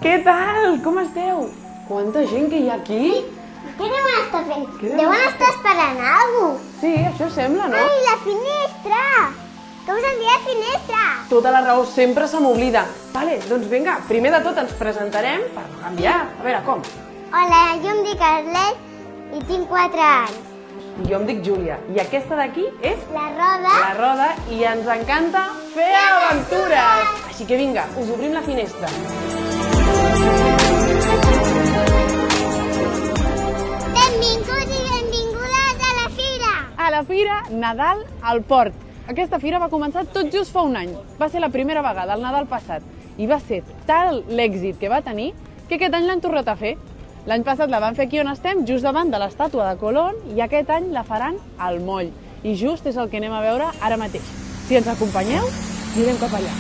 Què tal? Com esteu? Quanta gent que hi ha aquí! Què deuen estar fent? Deuen estar esperant alguna cosa. Sí, això sembla, no? Ai, la finestra! Que us envia la finestra! Tota la raó sempre se m'oblida. Vale, doncs vinga, primer de tot ens presentarem per no canviar. A veure, com? Hola, jo em dic Arlet i tinc 4 anys. Jo em dic Júlia i aquesta d'aquí és La Roda. la Roda i ens encanta fer aventures. Així que vinga, us obrim la finestra. Benvinguts i benvingudes a la fira! A la Fira Nadal al Port. Aquesta fira va començar tot just fa un any. Va ser la primera vegada, el Nadal passat. I va ser tal l'èxit que va tenir que aquest any l'han tornat a fer. L'any passat la van fer aquí on estem, just davant de l'estàtua de Colón, i aquest any la faran al moll. I just és el que anem a veure ara mateix. Si ens acompanyeu, anirem cap allà.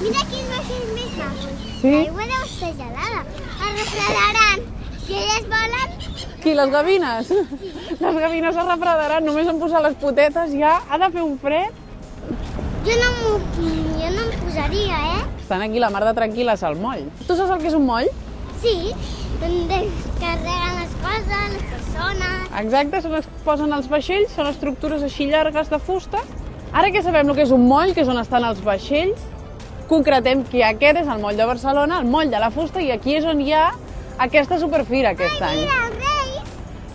Mira quins vaixells més macos. Sí? L'aigua deu estar gelada. Es refredaran. Si elles volen, Qui, les gavines? Les gavines es refredaran, només en posar les potetes ja ha de fer un fred. jo no em posaria, Estan aquí la mar de tranquil·les al moll. Tu saps el que és un moll? Sí, on descarreguen les coses, les persones. Exacte, on es posen els vaixells, són estructures així llargues de fusta. Ara que sabem el que és un moll, que és on estan els vaixells, concretem que aquest és el moll de Barcelona, el moll de la fusta, i aquí és on hi ha aquesta superfira aquest any. Mira, els reis!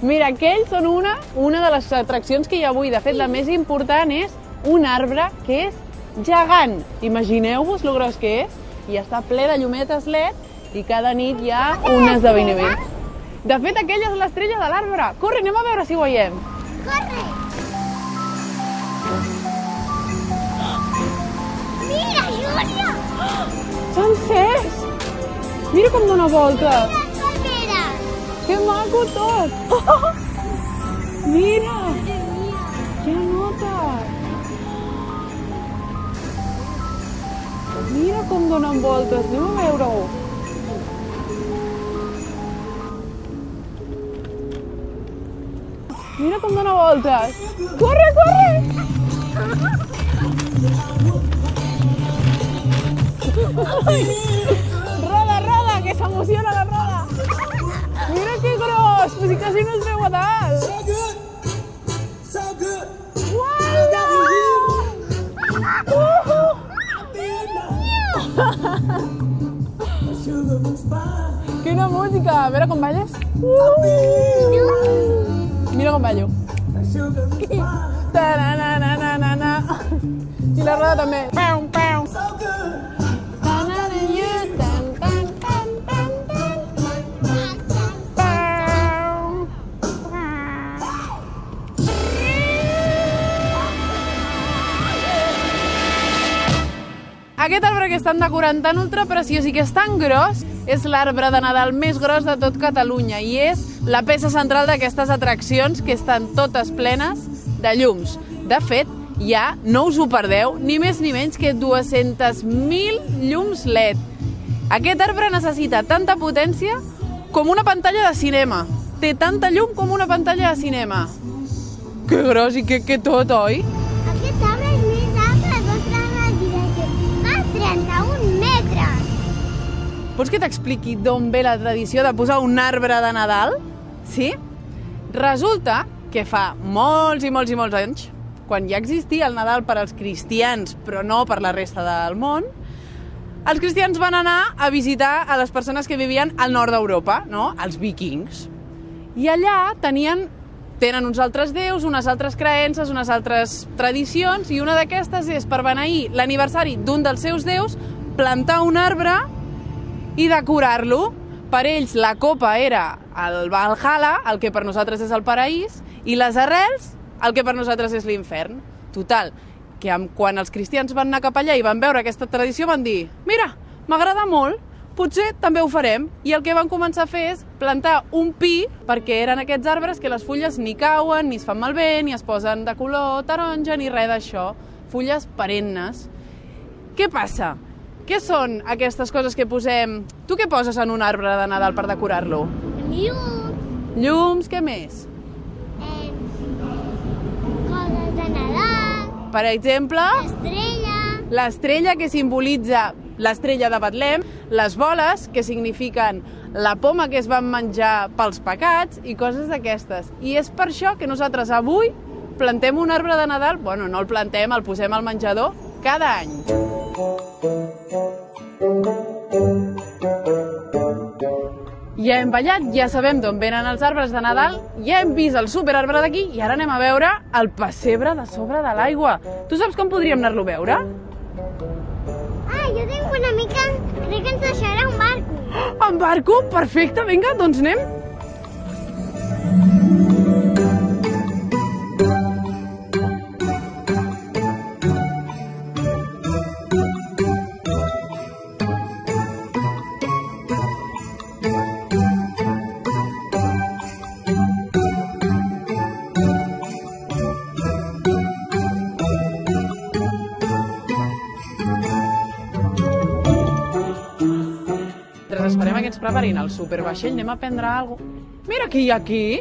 Mira, aquells són una de les atraccions que hi ha avui. De fet, la més important és un arbre que és gegant. Imagineu-vos lo gros que és. I està ple de llumetes LED i cada nit hi ha un esdeveniment. De fet, aquella és l'estrella de l'arbre. Corre, anem a veure si ho veiem. Corre! Mira, Júlia! Sencers! Mira com dona voltes. Les palmeres! Que maco tot! Mira! Que notes! Mira com donen voltes, anem a veure-ho. Mira com dona voltes. Corre, corre! Roda, roda, que s'emociona la roda. Mira que gros, però si quasi no es veu a dalt. So good. So good. Sugar was fine. Quina música! A veure com balles. Mira com ballo. Sugar was fine. Ta-na-na-na-na-na. I la roda també. Pau, pau. So good. Aquest arbre que estan decorant tan ultrapreciós i que és tan gros és l'arbre de Nadal més gros de tot Catalunya i és la peça central d'aquestes atraccions que estan totes plenes de llums. De fet, hi ha, no us ho perdeu, ni més ni menys que 200.000 llums LED. Aquest arbre necessita tanta potència com una pantalla de cinema. Té tanta llum com una pantalla de cinema. Que gros i que tot, oi? Aquest arbre és més alt que l'altre arbre directe. Fa 31 metres. Vols que t'expliqui d'on ve la tradició de posar un arbre de Nadal? Sí? Resulta que fa molts i molts i molts anys, quan ja existia el Nadal per als cristians, però no per la resta del món, els cristians van anar a visitar a les persones que vivien al nord d'Europa, no? Els vikings. I allà tenen uns altres déus, unes altres creences, unes altres tradicions, i una d'aquestes és, per beneir l'aniversari d'un dels seus déus, plantar un arbre i decorar-lo. Per ells la copa era el Valhalla, el que per nosaltres és el paraís, i les arrels, el que per nosaltres és l'infern. Total, que quan els cristians van anar cap allà i van veure aquesta tradició van dir mira, m'agrada molt, potser també ho farem. I el que van començar a fer és plantar un pi, perquè eren aquests arbres que les fulles ni cauen, ni es fan malbé, ni es posen de color taronja, ni res d'això. Fulles perennes. Què passa? Què són aquestes coses que posem? Tu què poses en un arbre de Nadal per decorar-lo? Llums, Llums, què més? coses de Nadal, Per exemple, estrella, l'estrella que simbolitza l'estrella de Betlem, les boles que signifiquen la poma que es van menjar pels pecats i coses d'aquestes. I és per això que nosaltres avui plantem un arbre de Nadal, bueno, no el plantem, el posem al menjador cada any. Ja hem ballat, ja sabem d'on venen els arbres de Nadal, ja hem vist el superarbre d'aquí i ara anem a veure el pessebre de sobre de l'aigua. Tu saps com podríem anar-lo a veure? Ah, jo tinc una mica... Crec que ens deixarà un barco. En barco? Perfecte, vinga, doncs anem. Esperem que ens preparin el supervaixell, anem a prendre alguna cosa. Mira qui hi ha aquí.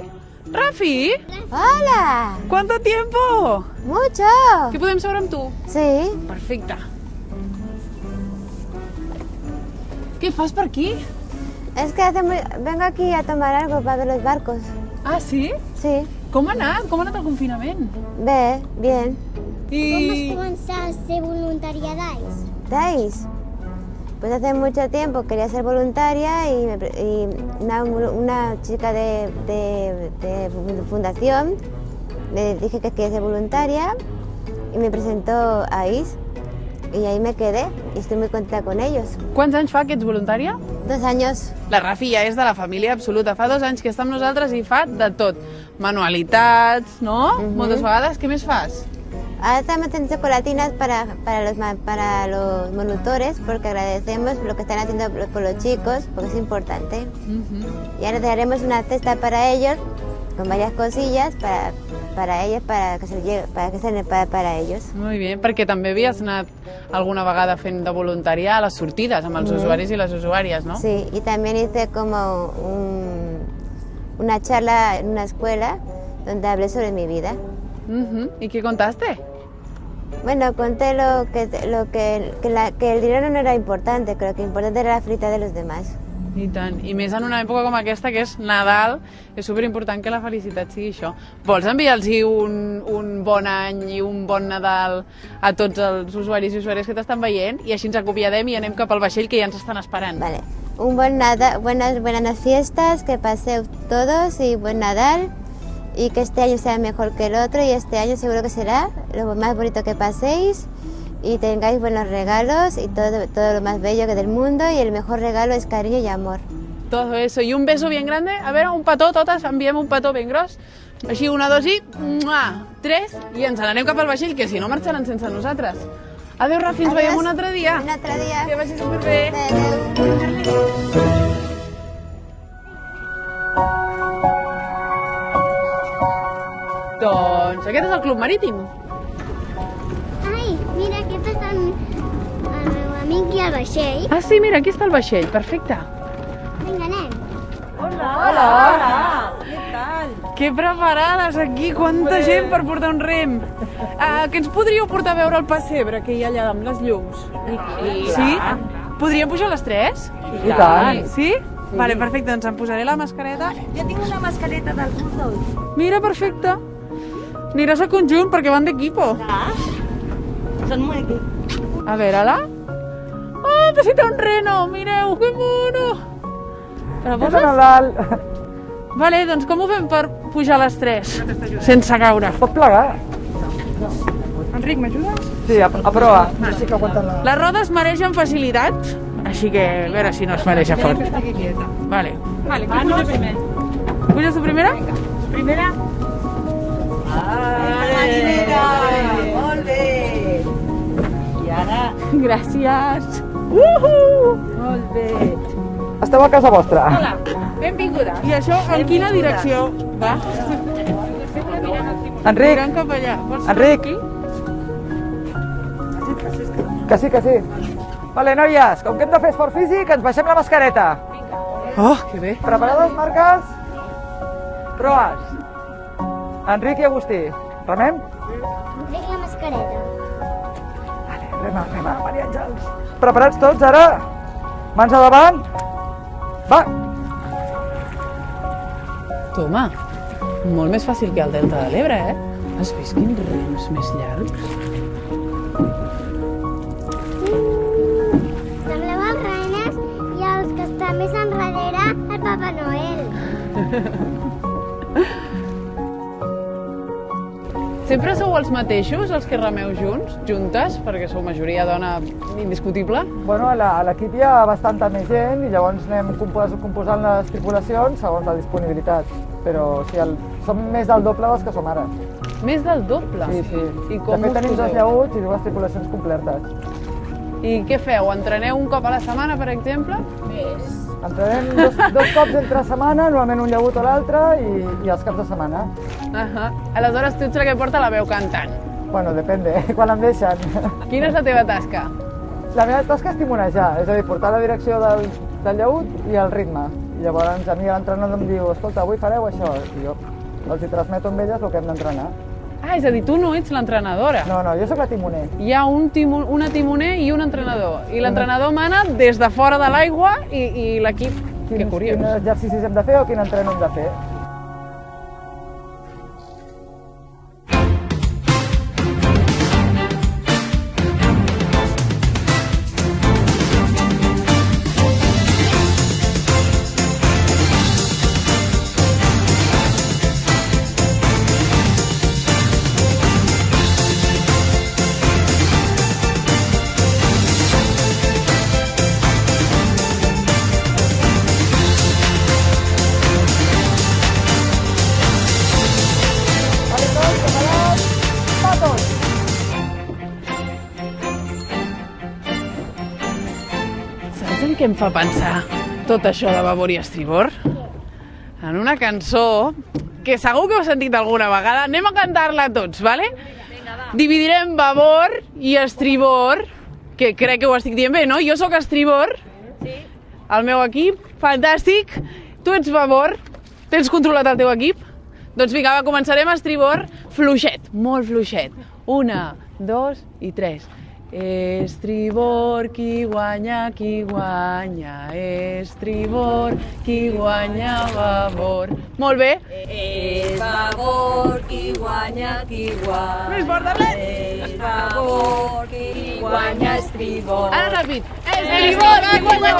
Rafi, Hola! ¿cuánto tiempo? Mucho! Què podem seure amb tu? Sí. Perfecte. Què fas per aquí? Es que vengo aquí a tomar algo para ver los barcos. Ah, sí? Sí. Com ha anat? Com ha anat el confinament? Bé, bien. I... començar a ser voluntària d'AIS? ¿Dais? Pues hace mucho tiempo quería ser voluntaria y una chica de fundación le dije que quería ser voluntaria y me presentó a IS y ahí me quedé y estoy muy contenta con ellos. Quants anys fa que ets voluntària? 2 años. La Rafi ja és de la família absoluta. Fa 2 anys que està amb nosaltres i fa de tot. Manualitats, no? Moltes vegades. Què més fas? Ahora estamos haciendo chocolatinas para los monitores porque agradecemos lo que están haciendo por los chicos, porque es importante. Y ahora haremos una cesta para ellos con varias cosillas para ellos, para que se para ellos. Molt bé, perquè també havies anat alguna vegada fent de voluntària a les sortides amb els usuaris i les usuàries, no? Sí, y también hice como una charla en una escuela donde hablé sobre mi vida. ¿Y qué contaste? Bueno, conté que el dinero no era importante, que lo que importante era la felicidad de los demás. I tant. I més en una època com aquesta, que és Nadal, és superimportant que la felicitat sigui això. Vols enviar-los un bon any i un bon Nadal a tots els usuaris i usuàries que t'estan veient i així ens acomiadem i anem cap al vaixell que ja ens estan esperant. Vale. Un buen Nadal, buenas fiestas, que paséis todos y buen Nadal. Y que este año sea mejor que el otro y este año seguro que será lo más bonito que paséis y tengáis buenos regalos y todo lo más bello que del mundo y el mejor regalo es cariño y amor. Todo eso. Y un beso bien grande. A veure, un petó, totes, enviem un petó ben gros. Així, 1, 2 i... 3. I ens n'anem cap al vaixell, que si no marxaran sense nosaltres. Adéu, Rafi, ens veiem un altre dia. Un altre dia. Que vagi superbé. Adéu. Doncs aquest és el Club Marítim. Ai, mira, aquest és el meu amic i el vaixell. Ah, sí, mira, aquí està el vaixell. Perfecte. Vinga, anem. Que preparades aquí, quanta gent per portar un rem. Que ens podríeu portar a veure el pessebre que hi ha allà amb les llums? Sí? Podríem pujar les 3? I tant. Sí? Vale, perfecte, doncs em posaré la mascareta. Jo tinc una mascareta del Bulldog. Mira, perfecte. Aniràs a conjunt perquè van d'equipo. Són molt equip. A veure-la. Oh, que si té un reno, mireu, que mono. Te la És de poses? Nadal. Vale, doncs com ho fem per pujar les 3? Sense caure. Pot plegar? Enric, m'ajudes? Sí, a proa. Sí que aguanten la... Les rodes maregen facilitat, així que a veure si no es mareja fort. Vale. Vale, qui puja primer? Puges tu primera? Primera. Marinera! Molt bé! I ara... Gràcies. Molt bé. Esteu a casa vostra? Hola, benvinguda. I això en quina direcció va? Enric, Mirant cap allà. Vols anar Enric. aquí? que sí, que sí. Vale, noies, com que hem de fer esport físic, ens baixem la mascareta. Oh, que bé. Preparades, Marques? Proes. Enric i Agustí. Remem? Trec la mascareta. Rema, Maria Àngels. Preparats tots, ara? Mans a davant. Va! Toma, molt més fàcil que el Delta de l'Ebre, eh? Has vist quins rems més llargs? Sembleu els reines i els que estan més enrere, el Papa Noel. Sempre sou els mateixos, els que remeu juntes, perquè sou majoria dona indiscutible? Bueno, a l'equip hi ha bastanta més gent i llavors anem composant les tripulacions segons la disponibilitat. Però sí, som més del doble dels que som ara. Més del doble? Sí. I com de fet, us tenim 2 poseu? llauts i 2 tripulacions completes. I què feu? Entreneu un cop a la setmana, per exemple? Entrenem dos cops entre setmana, normalment un llaut o l'altre, i els caps de setmana. Aleshores, tu ets la que porta la veu cantant. Bueno, depende, quan em deixen. Quina és la teva tasca? La meva tasca és timonejar, és a dir, portar la direcció del llaut i el ritme. I llavors a mi l'entrenador em diu, escolta, avui fareu això, i jo els hi transmeto amb elles el que hem d'entrenar. Ah, és a dir, tu no ets l'entrenadora. No, jo sóc la timoner. Hi ha una timoner i un entrenador. I l'entrenador mana des de fora de l'aigua i l'equip. Que curiós. Quins exercicis hem de fer o quin entrenament hem de fer. Saps en què em fa pensar tot això de babor i estribor? En una cançó que segur que heu sentit alguna vegada. Anem a cantar-la tots, vale? Dividirem babor i estribor, que crec que ho estic dient bé, no? Jo sóc estribor, el meu equip, fantàstic. Tu ets babor, tens controlat el teu equip? Doncs vinga, va, començarem a estribor fluixet, molt fluixet. 1, 2 i 3. Estribor, qui guanya, estribor, qui guanya, babor. Molt bé. És babor, qui guanya, Més fort, Arlet. és babor, qui guanya, estribor. Ara ràpid. Estribor, qui guanya,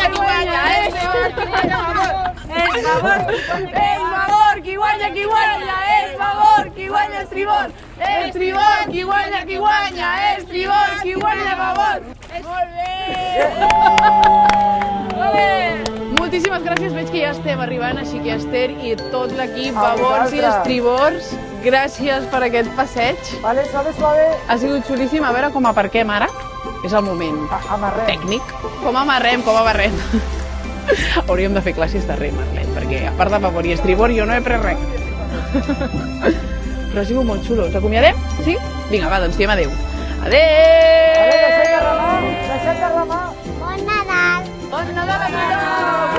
estribor, qui guanya, babor. És babor, qui guanya, és babor, qui guanya, estribor. Estribor, qui guanya, estribor, qui guanya, babor. Molt bé! Molt bé! Moltíssimes gràcies, veig que ja estem arribant, així que Esther i tot l'equip, A babors i vosaltres. estribors, gràcies per aquest passeig. Vale, suave. Ha sigut xulíssim, a veure com aparquem ara. És el moment Amarrem. tècnic. Com amarrem. Hauríem de fer classes de rem, Arlet, perquè a part de babor i estribor jo no he pres res. Però ha sigut molt xulo. Ens acomiadem? Sí? Vinga, va, doncs diem adéu. Adéu! Deixem de remar. Bon Nadal! Bon Nadal a tothom!